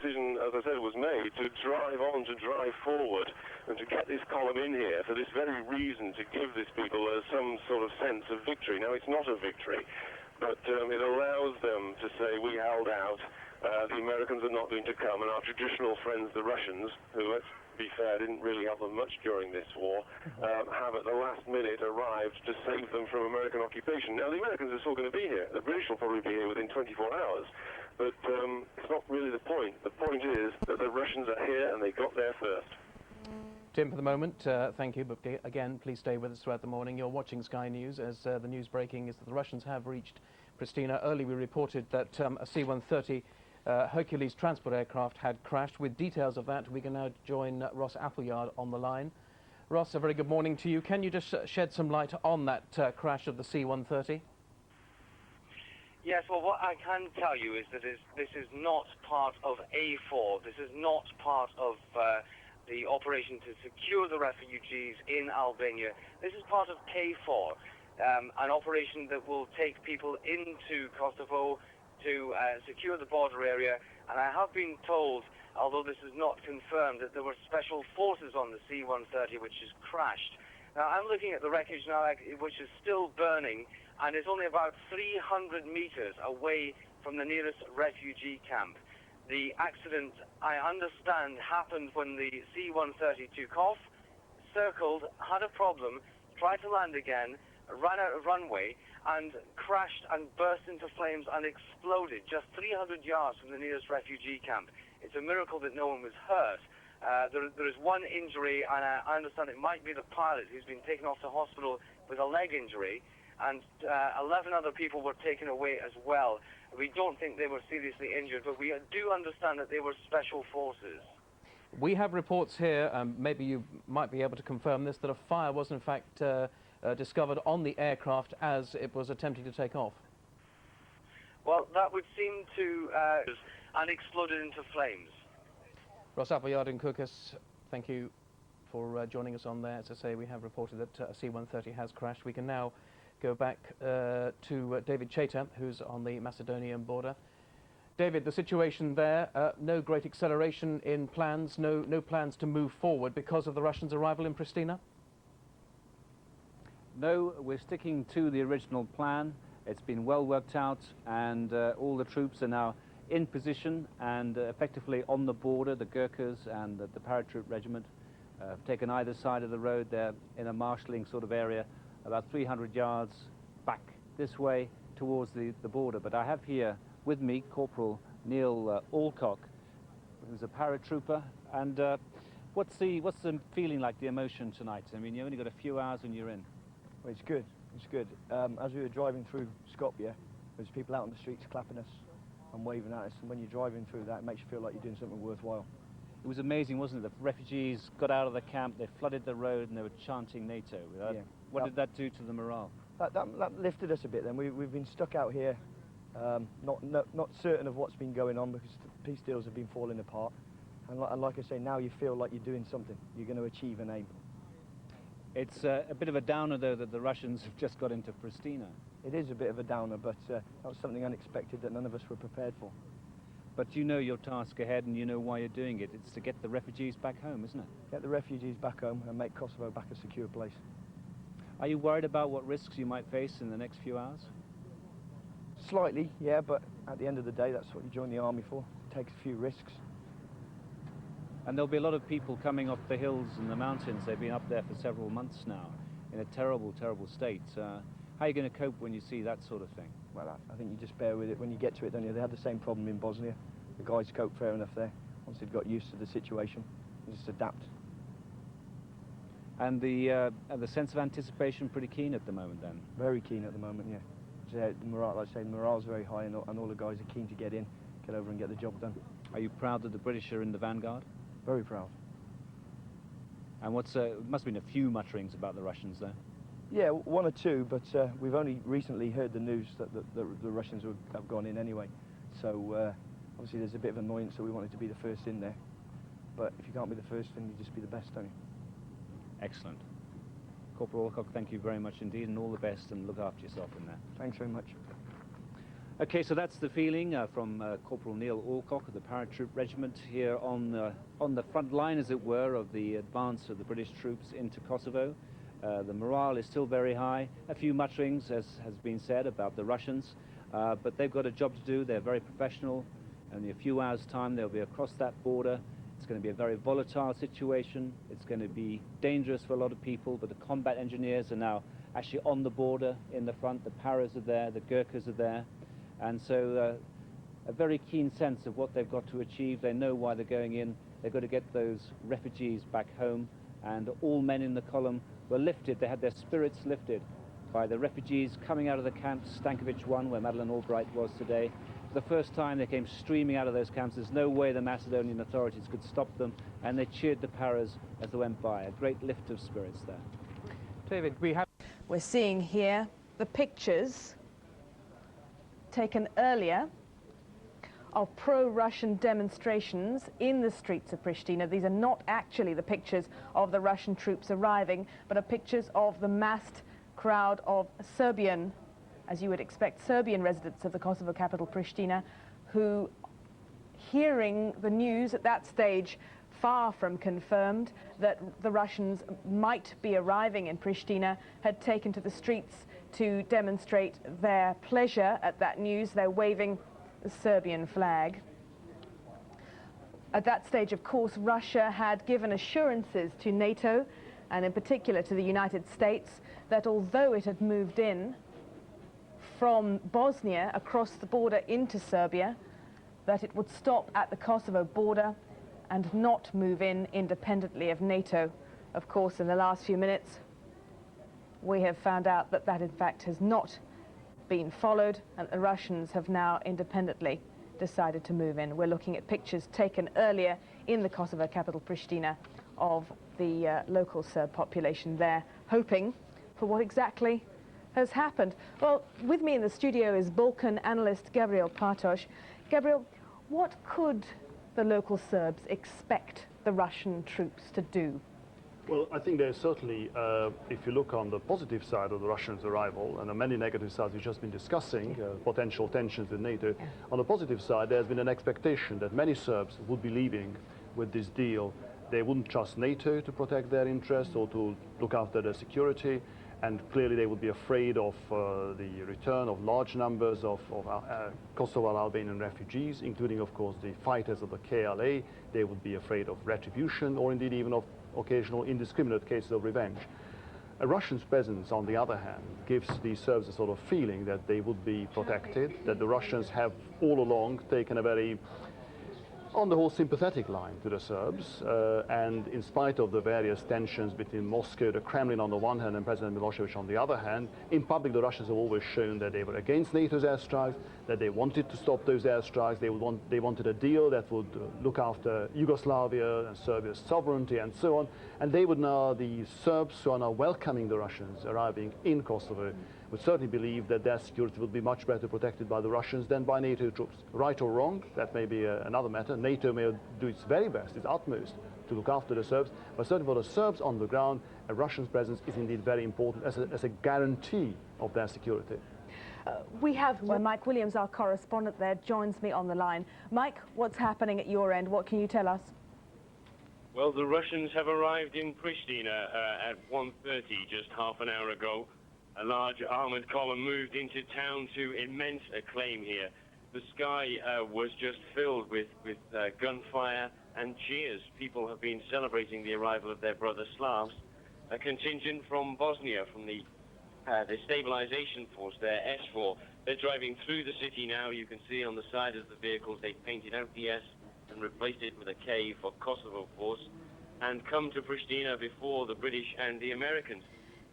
decision, as I said, was made to drive forward, and to get this column in here for this very reason, to give these people some sort of sense of victory. Now, it's not a victory, but it allows them to say, we held out, the Americans are not going to come, and our traditional friends, the Russians, who, let's be fair, didn't really help them much during this war, have at the last minute arrived to save them from American occupation. Now, the Americans are still going to be here. The British will probably be here within 24 hours, but it's not really the point. The point is that the Russians are here, and they got there first. Tim, for the moment, thank you, but again, please stay with us throughout the morning. You're watching Sky News, as the news breaking is that the Russians have reached Pristina. Early we reported that a C-130 Hercules transport aircraft had crashed. With details of that, we can now join Ross Appleyard on the line. Ross, a very good morning to you. Can you just shed some light on that crash of the C-130? Yes, well, what I can tell you is that this is not part of A4. This is not part of the operation to secure the refugees in Albania. This is part of K4, an operation that will take people into Kosovo to secure the border area. And I have been told, although this is not confirmed, that there were special forces on the C-130 which has crashed. Now, I'm looking at the wreckage now, which is still burning, and it's only about 300 meters away from the nearest refugee camp. The accident, I understand, happened when the C-130 took off, circled, had a problem, tried to land again, ran out of runway, and crashed and burst into flames and exploded just 300 yards from the nearest refugee camp. It's a miracle that no one was hurt. There is one injury, and I understand it might be the pilot who's been taken off to hospital with a leg injury, and 11 other people were taken away as well. We don't think they were seriously injured, but we do understand that they were special forces. We have reports here, maybe you might be able to confirm this, that a fire was in fact discovered on the aircraft as it was attempting to take off. Well, that would seem to and exploded into flames. Ross Appleyard in Kukas, thank you for joining us on there. As I say, we have reported that a C-130 has crashed. We can now go back to David Chater, who's on the Macedonian border. David, the situation there, no great acceleration in plans, no plans to move forward because of the Russians' arrival in Pristina? No, we're sticking to the original plan. It's been well worked out, and all the troops are now in position and effectively on the border. The Gurkhas and the paratroop regiment have taken either side of the road. They're in a marshalling sort of area, about 300 yards back this way towards the border. But I have here with me Corporal Neil Alcock, who's a paratrooper. And what's the feeling like, the emotion tonight? I mean, you only got a few hours when you're in. Well, it's good. It's good. As we were driving through Skopje, there's people out on the streets clapping us and waving at us. And when you're driving through that, it makes you feel like you're doing something worthwhile. It was amazing, wasn't it? The refugees got out of the camp, they flooded the road, and they were chanting NATO. Yeah. What did that do to the morale? That lifted us a bit then. We've been stuck out here, not certain of what's been going on because the peace deals have been falling apart. And like I say, now you feel like you're doing something. You're going to achieve an aim. It's a bit of a downer, though, that the Russians have just got into Pristina. It is a bit of a downer, but that was something unexpected that none of us were prepared for. But you know your task ahead, and you know why you're doing it. It's to get the refugees back home, isn't it? Get the refugees back home and make Kosovo back a secure place. Are you worried about what risks you might face in the next few hours? Slightly, yeah, but at the end of the day, that's what you join the army for. It takes a few risks. And there'll be a lot of people coming off the hills and the mountains. They've been up there for several months now in a terrible, terrible state. How are you going to cope when you see that sort of thing? Well, I think you just bear with it when you get to it, don't you? They had the same problem in Bosnia. The guys coped fair enough there. Once they'd got used to the situation, they just adapt. And the sense of anticipation pretty keen at the moment, then? Very keen at the moment, yeah. So, the morale, like I say, the morale's very high, and all the guys are keen to get in, get over and get the job done. Are you proud that the British are in the vanguard? Very proud. And must have been a few mutterings about the Russians there? Yeah, one or two, but we've only recently heard the news that the Russians have gone in anyway. So obviously there's a bit of annoyance that we wanted to be the first in there. But if you can't be the first, then you just be the best, don't you? Excellent. Corporal Alcock, thank you very much indeed, and all the best, and look after yourself in there. Thanks very much. Okay, so that's the feeling from Corporal Neil Alcock of the Paratroop Regiment here on the front line, as it were, of the advance of the British troops into Kosovo. The morale is still very high. A few mutterings, as has been said, about the Russians, but they've got a job to do. They're very professional. Only a few hours' time they'll be across that border. It's going to be a very volatile situation. It's going to be dangerous for a lot of people, but the combat engineers are now actually on the border in the front. The Paras are there, the Gurkhas are there, and so a very keen sense of what they've got to achieve. They know why they're going in. They've got to get those refugees back home, and all men in the column were lifted. They had their spirits lifted by the refugees coming out of the camps, Stankovic 1, where Madeleine Albright was today. For the first time they came streaming out of those camps. There's no way the Macedonian authorities could stop them, and they cheered the Paras as they went by. A great lift of spirits there. David, we're seeing here the pictures taken earlier of pro-Russian demonstrations in the streets of Pristina. These are not actually the pictures of the Russian troops arriving, but are pictures of the massed crowd of Serbian, as you would expect, Serbian residents of the Kosovo capital Pristina, who, hearing the news at that stage, far from confirmed, that the Russians might be arriving in Pristina, had taken to the streets to demonstrate their pleasure at that news. They're waving the Serbian flag. At that stage, of course, Russia had given assurances to NATO, and in particular to the United States, that although it had moved in from Bosnia across the border into Serbia, that it would stop at the Kosovo border and not move in independently of NATO. Of course, in the last few minutes, we have found out that that in fact has not been followed, and the Russians have now independently decided to move in. We're looking at pictures taken earlier in the Kosovo capital Pristina of the local Serb population there, hoping for what exactly has happened. Well, with me in the studio is Balkan analyst Gabriel Partosh. Gabriel, what could the local Serbs expect the Russian troops to do? Well, I think there's certainly, if you look on the positive side of the Russians' arrival, and the many negative sides we've just been discussing, potential tensions with NATO, on the positive side, there's been an expectation that many Serbs would be leaving with this deal. They wouldn't trust NATO to protect their interests or to look after their security, and clearly they would be afraid of the return of large numbers of Kosovo Albanian refugees, including, of course, the fighters of the KLA. They would be afraid of retribution, or indeed even of occasional indiscriminate cases of revenge. A Russian's presence, on the other hand, gives the Serbs a sort of feeling that they would be protected, that the Russians have all along taken a very, on the whole, sympathetic line to the Serbs, and in spite of the various tensions between Moscow, the Kremlin on the one hand, and President Milosevic on the other hand, in public the Russians have always shown that they were against NATO's airstrikes, that they wanted to stop those airstrikes, they wanted a deal that would look after Yugoslavia and Serbia's sovereignty and so on, and they would now, the Serbs who are now welcoming the Russians arriving in Kosovo, would certainly believe that their security would be much better protected by the Russians than by NATO troops. Right or wrong, that may be another matter. NATO may do its very best, its utmost, to look after the Serbs, but certainly for the Serbs on the ground, a Russian presence is indeed very important as a guarantee of their security. We have Mike Williams, our correspondent there, joins me on the line. Mike, what's happening at your end? What can you tell us? Well, the Russians have arrived in Pristina at 1:30, just half an hour ago. A large armoured column moved into town to immense acclaim here. The sky was just filled with gunfire and cheers. People have been celebrating the arrival of their brother Slavs. A contingent from Bosnia, from the stabilization force there, S4. They're driving through the city now. You can see on the side of the vehicles they painted out the S and replaced it with a K for Kosovo force, and come to Pristina before the British and the Americans.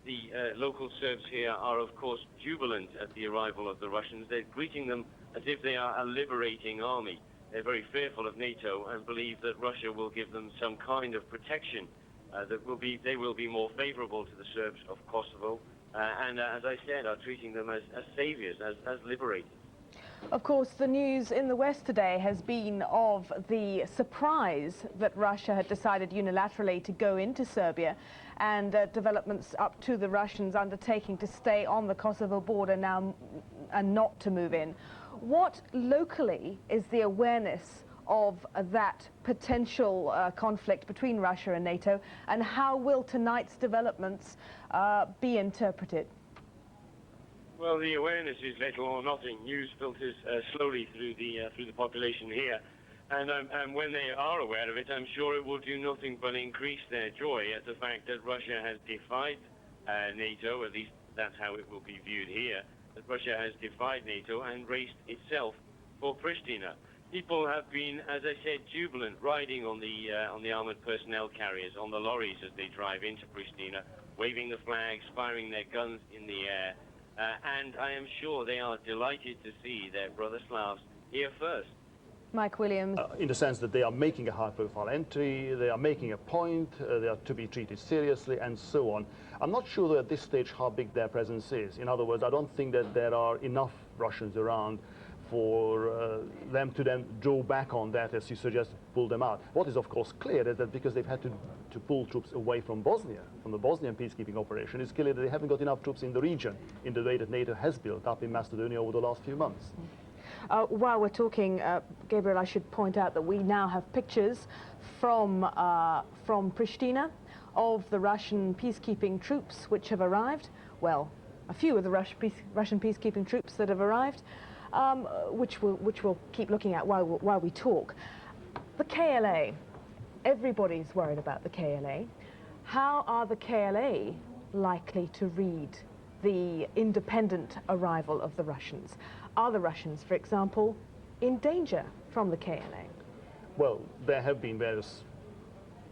The local Serbs here are, of course, jubilant at the arrival of the Russians. They're greeting them as if they are a liberating army. They're very fearful of NATO and believe that Russia will give them some kind of protection they will be more favorable to the Serbs of Kosovo, and as I said, are treating them as saviors, as liberators. Of course, the news in the West today has been of the surprise that Russia had decided unilaterally to go into Serbia, and developments up to the Russians undertaking to stay on the Kosovo border now and not to move in. What locally is the awareness of that potential conflict between Russia and NATO, and how will tonight's developments be interpreted? Well, the awareness is little or nothing. News filters slowly through the population here, and when they are aware of it, I'm sure it will do nothing but increase their joy at the fact that Russia has defied NATO. At least that's how it will be viewed here. That Russia has defied NATO and raced itself for Pristina. People have been, as I said, jubilant, riding on the armored personnel carriers, on the lorries as they drive into Pristina, waving the flags, firing their guns in the air. And I am sure they are delighted to see their brother Slavs here first. Mike Williams. In the sense that they are making a high-profile entry, they are making a point, they are to be treated seriously, and so on. I'm not sure at this stage how big their presence is. In other words, I don't think that there are enough Russians around for them to then draw back on that, as you suggest, pull them out. What is, of course, clear is that because they've had to pull troops away from Bosnia, from the Bosnian peacekeeping operation, it's clear that they haven't got enough troops in the region in the way that NATO has built up in Macedonia over the last few months. While we're talking, Gabriel, I should point out that we now have pictures from Pristina of the Russian peacekeeping troops which have arrived. Well, a few of the Russian peacekeeping troops that have arrived, which we'll keep looking at while we talk. The KLA, everybody's worried about the KLA. How are the KLA likely to read the independent arrival of the Russians? Are the Russians, for example, in danger from the KLA? Well, there have been various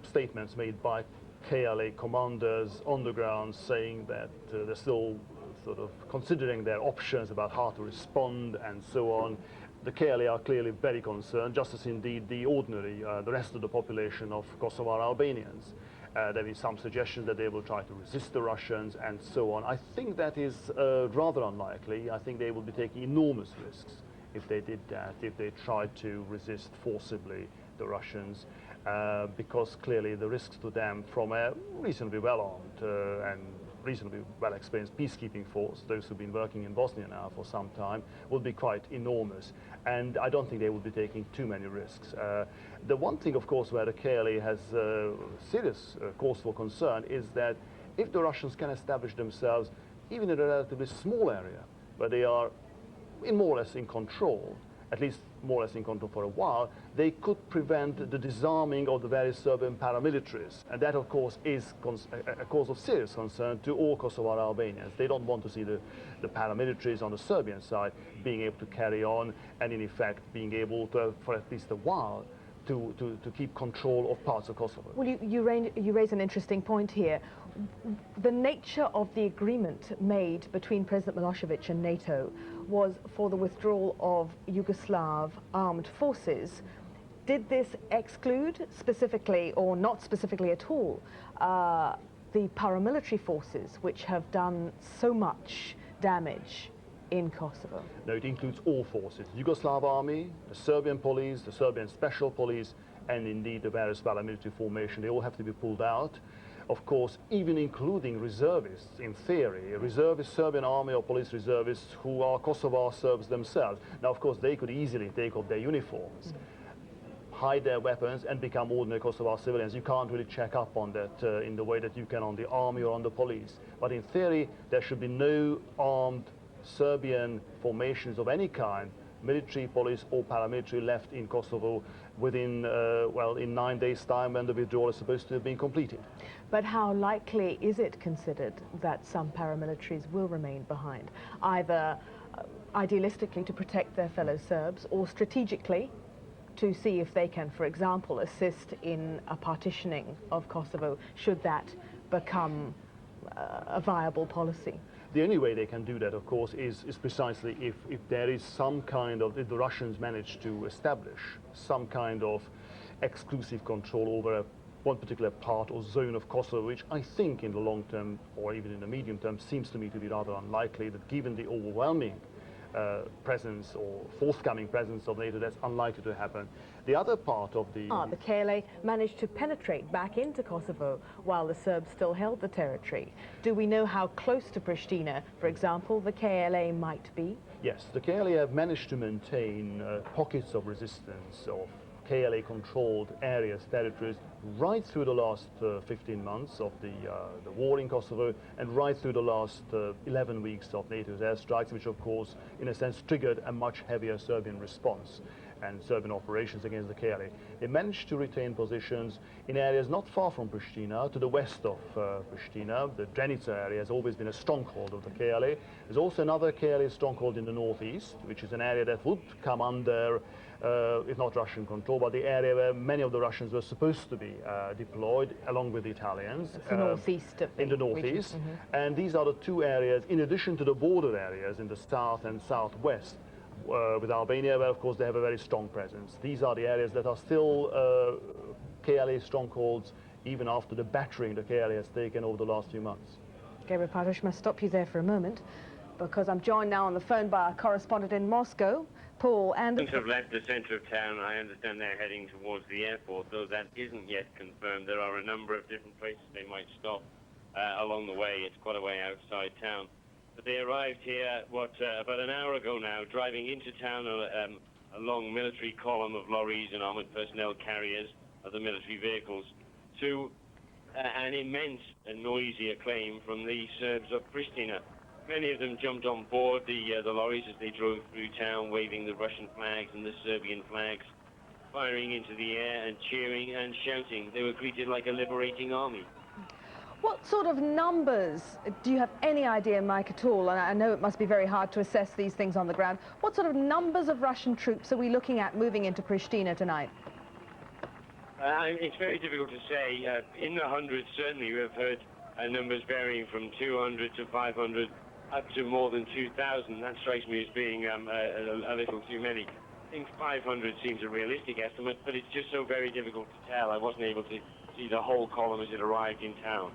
statements made by KLA commanders on the ground saying that they're still sort of considering their options about how to respond and so on. The KLA are clearly very concerned, just as indeed the ordinary, the rest of the population of Kosovar Albanians. There is some suggestion that they will try to resist the Russians and so on. I think that is rather unlikely. I think they will be taking enormous risks if they did that, if they tried to resist forcibly the Russians, because clearly the risks to them from a reasonably well-armed and reasonably well-experienced peacekeeping force, those who've been working in Bosnia now for some time, will be quite enormous. And I don't think they will be taking too many risks. The one thing, of course, where the KLA has serious cause for concern is that if the Russians can establish themselves even in a relatively small area, where they are more or less in control, at least more or less in control for a while, they could prevent the disarming of the various Serbian paramilitaries. And that, of course, is a cause of serious concern to all Kosovar Albanians. They don't want to see the paramilitaries on the Serbian side being able to carry on and, in effect, being able to, for at least a while, to keep control of parts of Kosovo. Well, you raise an interesting point here. The nature of the agreement made between President Milosevic and NATO was for the withdrawal of Yugoslav armed forces. Did this exclude specifically, or not specifically at all, the paramilitary forces which have done so much damage in Kosovo? No, it includes all forces. Yugoslav army, the Serbian police, the Serbian special police, and indeed the various paramilitary formation. They all have to be pulled out. Of course, even including reservists, in theory, reservist Serbian army or police reservists who are Kosovar Serbs themselves. Now, of course, they could easily take off their uniforms, hide their weapons, and become ordinary Kosovar civilians. You can't really check up on that in the way that you can on the army or on the police. But in theory, there should be no armed Serbian formations of any kind, military, police or paramilitary, left in Kosovo within, well, in 9 days' time when the withdrawal is supposed to have been completed. But how likely is it considered that some paramilitaries will remain behind, either idealistically to protect their fellow Serbs or strategically to see if they can, for example, assist in a partitioning of Kosovo, should that become a viable policy? The only way they can do that, of course, is precisely if there is some kind of, if the Russians manage to establish some kind of exclusive control over one particular part or zone of Kosovo, which I think in the long term, or even in the medium term, seems to me to be rather unlikely, that given the overwhelming presence or forthcoming presence of NATO, that's unlikely to happen. The other part of the... The KLA managed to penetrate back into Kosovo while the Serbs still held the territory. Do we know how close to Pristina, for example, the KLA might be? Yes, the KLA have managed to maintain pockets of resistance of KLA-controlled areas, territories, right through the last 15 months of the war in Kosovo, and right through the last 11 weeks of NATO's airstrikes, which of course, in a sense, triggered a much heavier Serbian response and Serbian operations against the KLA. They managed to retain positions in areas not far from Pristina, to the west of Pristina. The Drenica area has always been a stronghold of the KLA. There's also another KLA stronghold in the northeast, which is an area that would come under, if not Russian control, but the area where many of the Russians were supposed to be deployed, along with the Italians. It's the northeast of the in the northeast. region. And these are the two areas, in addition to the border areas in the south and southwest, with Albania, where of course they have a very strong presence. These are the areas that are still KLA strongholds, even after the battering the KLA has taken over the last few months. Gabriel Patos, must stop you there for a moment, because I'm joined now on the phone by our correspondent in Moscow, Paul. And Have left the centre of town. I understand they're heading towards the airport, though that isn't yet confirmed. There are a number of different places they might stop along the way. It's quite a way outside town. But they arrived here, about an hour ago now, driving into town a long military column of lorries and armoured personnel carriers, other military vehicles, to an immense and noisy acclaim from the Serbs of Pristina. Many of them jumped on board the lorries as they drove through town, waving the Russian flags and the Serbian flags, firing into the air and cheering and shouting. They were greeted like a liberating army. what sort of numbers, do you have any idea, Mike, at all? And I know it must be very hard to assess these things on the ground. What sort of numbers of Russian troops are we looking at moving into Pristina tonight? It's very difficult to say. In the hundreds, certainly, we've heard numbers varying from 200 to 500 up to more than 2,000. That strikes me as being a little too many. I think 500 seems a realistic estimate, but it's just so very difficult to tell. I wasn't able to see the whole column as it arrived in town.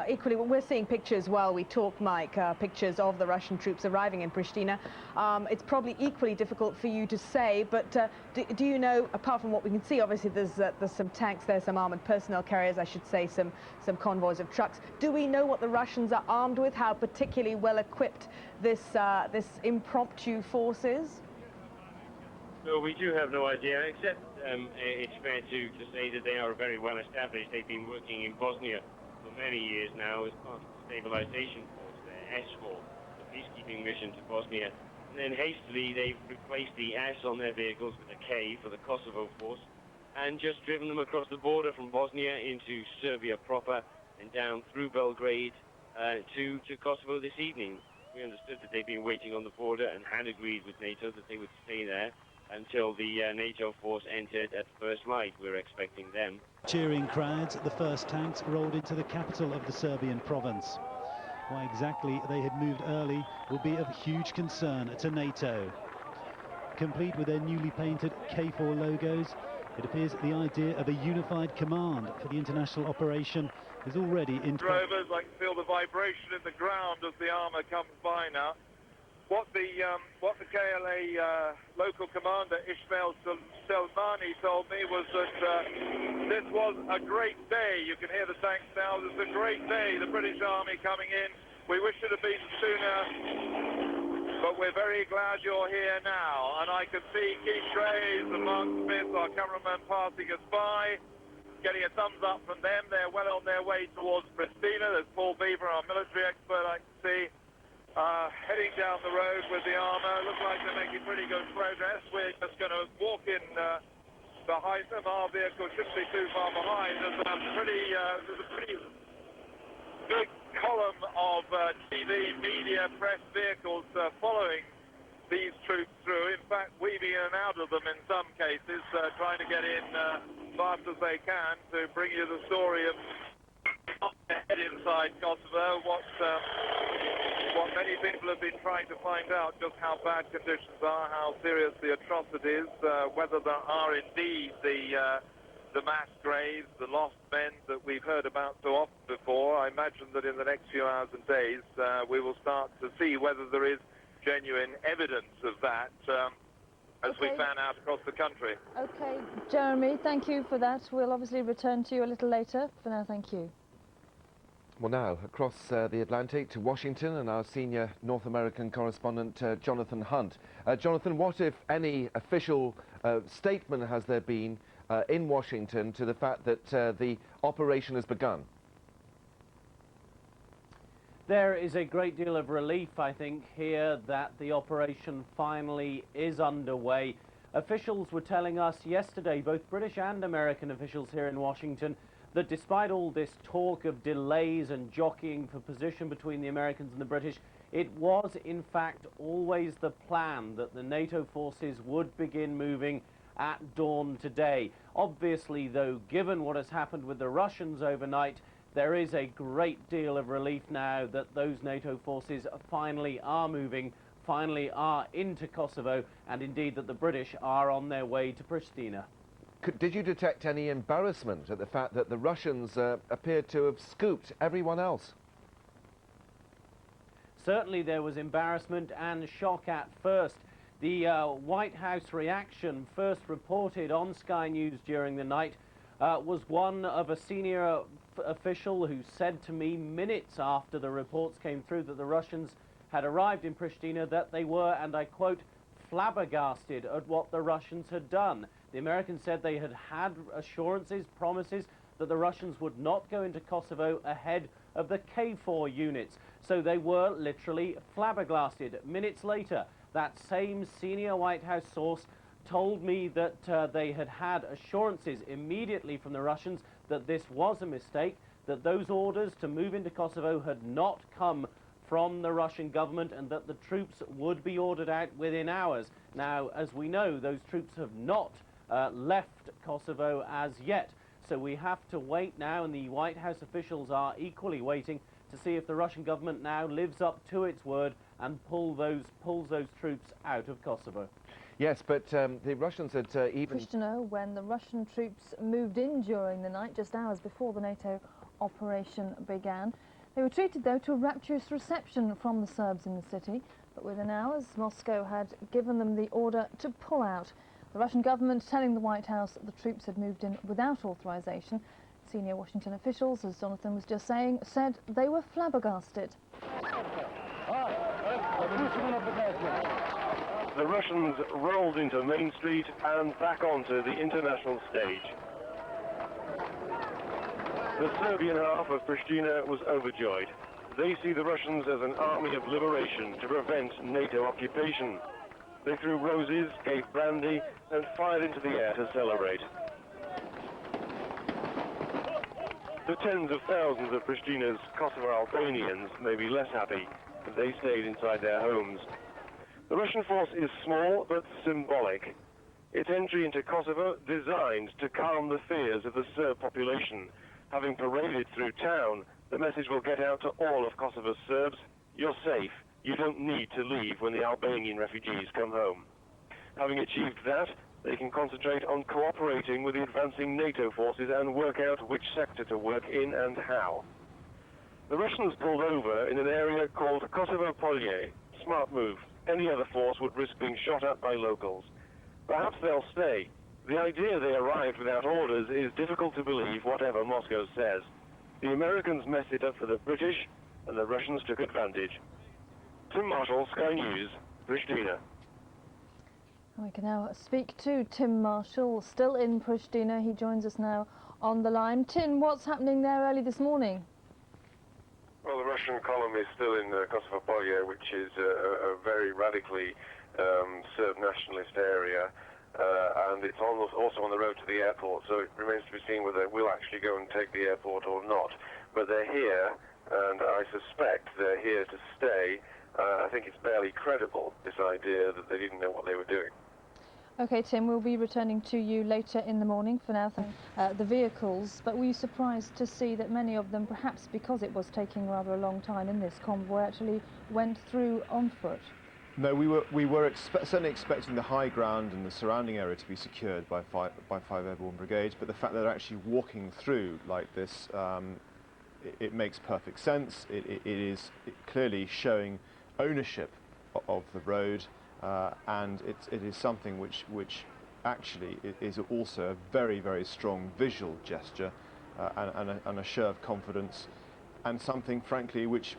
Equally, we're seeing pictures while we talk, Mike, pictures of the Russian troops arriving in Pristina. It's probably equally difficult for you to say, but do you know, apart from what we can see, obviously there's some tanks there, some armoured personnel carriers, I should say, some convoys of trucks. Do we know what the Russians are armed with, how particularly well equipped this impromptu force is? No, we do have no idea, except it's fair to say that they are very well established. They've been working in Bosnia for many years now as part of the stabilization force, their SFOR, the peacekeeping mission to Bosnia. And then hastily they've replaced the S on their vehicles with a K for the Kosovo force and just driven them across the border from Bosnia into Serbia proper and down through Belgrade to Kosovo this evening. We understood that they'd been waiting on the border and had agreed with NATO that they would stay there until the NATO force entered at first light. We're expecting them. Cheering crowds, the first tanks rolled into the capital of the Serbian province. Why exactly they had moved early will be of huge concern to NATO. Complete with their newly painted K4 logos, it appears the idea of a unified command for the international operation is already in... Rovers, I can feel the vibration in the ground as the armour comes by now. What the KLA local commander Ismail Selmani told me was that this was a great day. You can hear the tanks now. This is a great day. The British Army coming in. We wish it had been sooner, but we're very glad you're here now. And I can see Keith Graves and Mark Smith, our cameraman, passing us by, getting a thumbs up from them. They're well on their way towards Pristina. There's Paul Beaver, our military expert, I can see. Heading down the road with the armour. Looks like they're making pretty good progress. We're just going to walk in behind them. Our vehicle shouldn't be too far behind. There's a pretty big column of TV, media, press vehicles following these troops through. In fact, weaving in and out of them in some cases, trying to get in fast as they can to bring you the story of head inside Kosovo, what many people have been trying to find out, just how bad conditions are, how serious the atrocities, whether there are indeed the mass graves, the lost men that we've heard about so often before. I imagine that in the next few hours and days we will start to see whether there is genuine evidence of that as we fan out across the country. Okay, Jeremy, thank you for that. We'll obviously return to you a little later. For now, thank you. Well, now, across the Atlantic to Washington and our senior North American correspondent, Jonathan Hunt. Jonathan, what, if any, official statement has there been in Washington to the fact that the operation has begun? There is a great deal of relief, I think, here that the operation finally is underway. Officials were telling us yesterday, both British and American officials here in Washington, that despite all this talk of delays and jockeying for position between the Americans and the British, it was in fact always the plan that the NATO forces would begin moving at dawn today. Obviously, though, given what has happened with the Russians overnight, there is a great deal of relief now that those NATO forces finally are moving, finally are into Kosovo, and indeed that the British are on their way to Pristina. Did you detect any embarrassment at the fact that the Russians appeared to have scooped everyone else? Certainly there was embarrassment and shock at first. The White House reaction, first reported on Sky News during the night, was one of a senior official who said to me minutes after the reports came through that the Russians had arrived in Pristina that they were, and I quote, flabbergasted at what the Russians had done. The Americans said they had had assurances, promises that the Russians would not go into Kosovo ahead of the KFOR units. So they were literally flabbergasted. Minutes later, that same senior White House source told me that they had had assurances immediately from the Russians that this was a mistake, that those orders to move into Kosovo had not come from the Russian government, and that the troops would be ordered out within hours. Now, as we know, those troops have not left Kosovo as yet. So we have to wait now, and the White House officials are equally waiting to see if the Russian government now lives up to its word and pulls those troops out of Kosovo. Yes, but the Russians had even... Pristina, when the Russian troops moved in during the night, just hours before the NATO operation began. They were treated, though, to a rapturous reception from the Serbs in the city, but within hours, Moscow had given them the order to pull out. The Russian government telling the White House that the troops had moved in without authorization. Senior Washington officials, as Jonathan was just saying, said they were flabbergasted. The Russians rolled into Main Street and back onto the international stage. The Serbian half of Pristina was overjoyed. They see the Russians as an army of liberation to prevent NATO occupation. They threw roses, gave brandy, and fired into the air to celebrate. The tens of thousands of Pristina's Kosovo Albanians may be less happy, but they stayed inside their homes. The Russian force is small but symbolic. Its entry into Kosovo designed to calm the fears of the Serb population. Having paraded through town, the message will get out to all of Kosovo's Serbs: you're safe. You don't need to leave when the Albanian refugees come home. Having achieved that, they can concentrate on cooperating with the advancing NATO forces and work out which sector to work in and how. The Russians pulled over in an area called Kosovo Polje. Smart move. Any other force would risk being shot at by locals. Perhaps they'll stay. The idea they arrived without orders is difficult to believe, whatever Moscow says. The Americans messed it up for the British, and the Russians took advantage. Tim Marshall, Sky News, Pristina. We can now speak to Tim Marshall, still in Pristina. He joins us now on the line. Tim, what's happening there early this morning? Well, the Russian column is still in Kosovo Polje, which is a very radically Serb nationalist area, and it's also on the road to the airport, so it remains to be seen whether we'll actually go and take the airport or not. But they're here, and I suspect they're here to stay. I think it's barely credible, this idea that they didn't know what they were doing. OK, Tim, we'll be returning to you later in the morning. For now, the vehicles. But were you surprised to see that many of them, perhaps because it was taking rather a long time in this convoy, actually went through on foot? No, we were certainly expecting the high ground and the surrounding area to be secured by 5 Airborne Brigades, but the fact that they're actually walking through like this, it makes perfect sense. It is clearly showing ownership of the road, and it is something which actually is also a very, very strong visual gesture and a show of confidence and something, frankly, which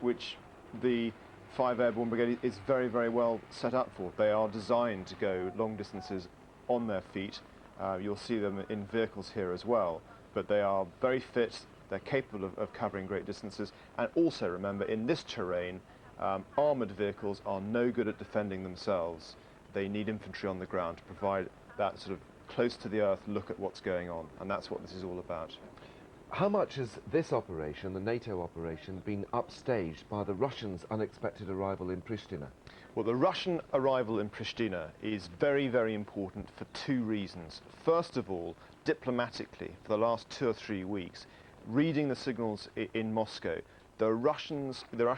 the 5 Airborne Brigade is very, very well set up for. They are designed to go long distances on their feet. You'll see them in vehicles here as well, but they are very fit, they're capable of covering great distances, and also remember, in this terrain, armoured vehicles are no good at defending themselves. They need infantry on the ground to provide that sort of close to the earth look at what's going on, and that's what this is all about. How much has this operation, the NATO operation, been upstaged by the Russians' unexpected arrival in Pristina? Well, the Russian arrival in Pristina is very, very important for 2 reasons. First of all, diplomatically, for the last 2 or 3 weeks, reading the signals in Moscow, the Russian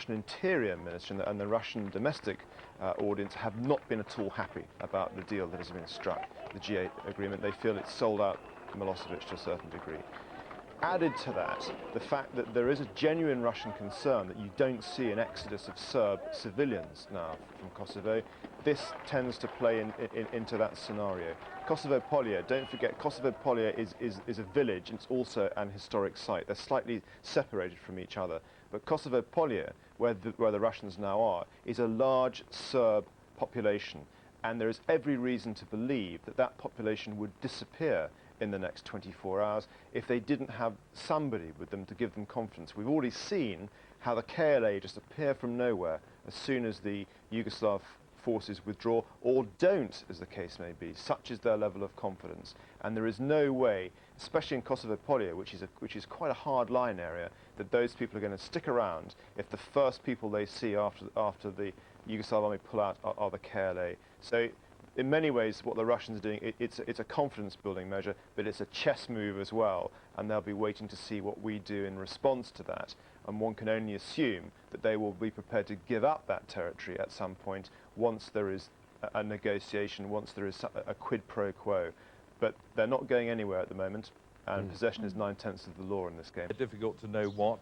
Interior Minister and the Russian domestic audience have not been at all happy about the deal that has been struck, the G8 agreement. They feel it's sold out Milosevic to a certain degree. Added to that, the fact that there is a genuine Russian concern that you don't see an exodus of Serb civilians now from Kosovo. This tends to play into that scenario. Kosovo Polje, don't forget, Kosovo Polje is a village, and it's also an historic site. They're slightly separated from each other. But Kosovo Polje, where the Russians now are, is a large Serb population, and there is every reason to believe that that population would disappear in the next 24 hours if they didn't have somebody with them to give them confidence. We've already seen how the KLA just appear from nowhere as soon as the Yugoslav forces withdraw, or don't, as the case may be. Such is their level of confidence, and there is no way, especially in Kosovo Polje, which is quite a hard line area, that those people are going to stick around if the first people they see after the Yugoslav army pull out are the KLA. So in many ways, what the Russians are doing, it's a confidence-building measure, but it's a chess move as well, and they'll be waiting to see what we do in response to that. And one can only assume that they will be prepared to give up that territory at some point once there is a negotiation, once there is a quid pro quo. But they're not going anywhere at the moment, and possession is 9/10 of the law in this game. Difficult to know what.